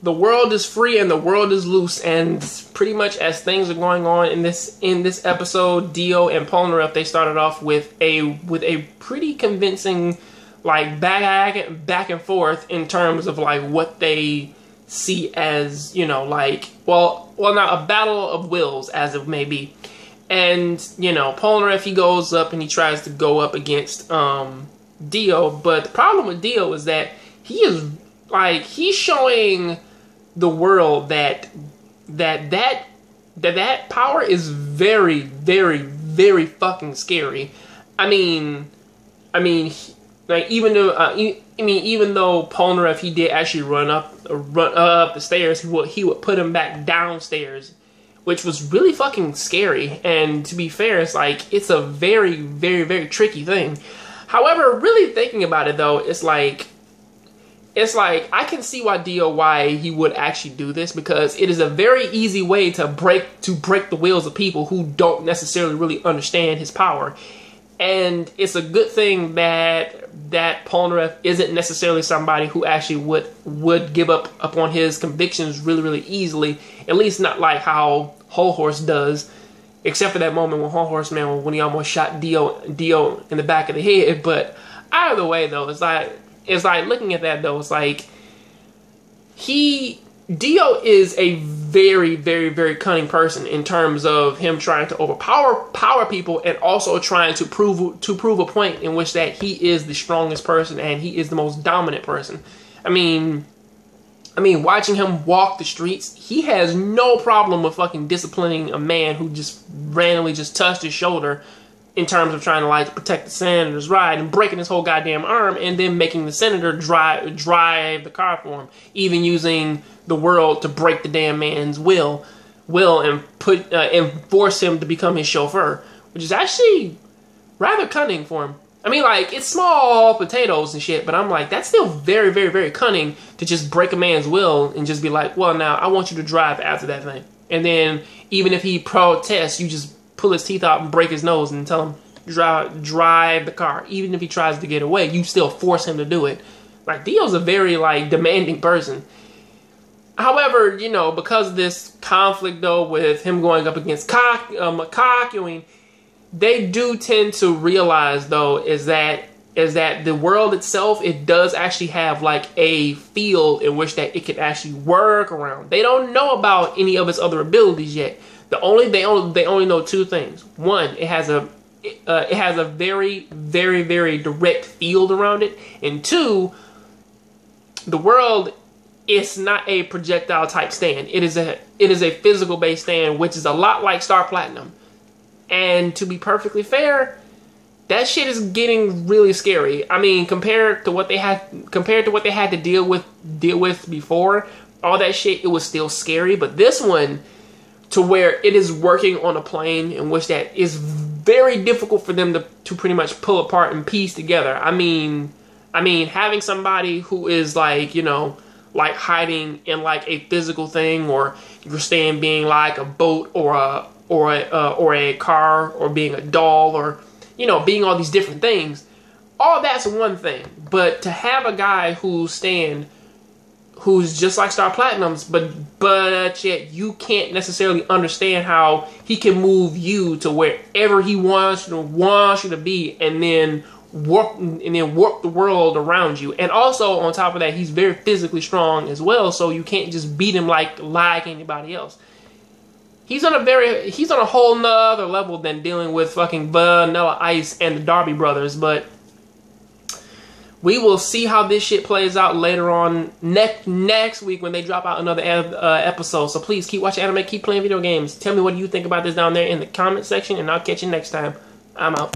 the world is free and the world is loose, and pretty much as things are going on in this episode, Dio and Polnareff, they started off with a pretty convincing like back and forth in terms of like what they see as, you know, like well now a battle of wills, as it may be. And you know, Polnareff, he goes up and he tries to go up against Dio, but the problem with Dio is that he's showing the world that power is very, very, very fucking scary. I mean, like even though Polnareff, he did actually run up the stairs, he would put him back downstairs, which was really fucking scary. And to be fair, it's a very, very, very tricky thing. However, really thinking about it though, it's like I can see why he would actually do this, because it is a very easy way to break the wills of people who don't necessarily really understand his power. And it's a good thing that Polnareff isn't necessarily somebody who actually would give up on his convictions really, really easily. At least not like how Whole Horse does, except for that moment when Whole Horse Man, when he almost shot Dio in the back of the head. But either way though, it's like looking at that though, it's like Dio is a very, very, very cunning person in terms of him trying to power people, and also trying to prove a point in which that he is the strongest person and he is the most dominant person. I mean, watching him walk the streets, he has no problem with fucking disciplining a man who just randomly just touched his shoulder, in terms of trying to like protect the senator's ride, and breaking his whole goddamn arm, and then making the senator drive the car for him, even using the world to break the damn man's will and force him to become his chauffeur, which is actually rather cunning for him. I mean, like, it's small potatoes and shit, but I'm like, that's still very, very, very cunning to just break a man's will and just be like, well, now I want you to drive after that thing. And then even if he protests, you just pull his teeth out and break his nose and tell him drive the car. Even if he tries to get away, you still force him to do it. Like, Dio's a very like demanding person. However, you know, because of this conflict though with him going up against Kakyoin, they do tend to realize though is that the world itself, it does actually have like a field in which that it can actually work around. They don't know about any of its other abilities yet. They only know two things. One, it has a very, very, very direct field around it, and two, the world is not a projectile type stand. It is a physical based stand, which is a lot like Star Platinum. And to be perfectly fair, that shit is getting really scary. I mean, compared to what they had to deal with before, all that shit, it was still scary. But this one, to where it is working on a plane in which that is very difficult for them to pretty much pull apart and piece together. I mean, having somebody who is like, you know, like hiding in like a physical thing, or you're staying being like a boat or a car, or being a doll, or, you know, being all these different things, all that's one thing. But to have a guy who's just like Star Platinum's, but yet you can't necessarily understand how he can move you to wherever he wants you to be, and then warp the world around you. And also on top of that, he's very physically strong as well, so you can't just beat him like anybody else. He's on a whole nother level than dealing with fucking Vanilla Ice and the Darby brothers. But we will see how this shit plays out later on next week when they drop out another episode. So please keep watching anime, keep playing video games. Tell me what you think about this down there in the comment section, and I'll catch you next time. I'm out.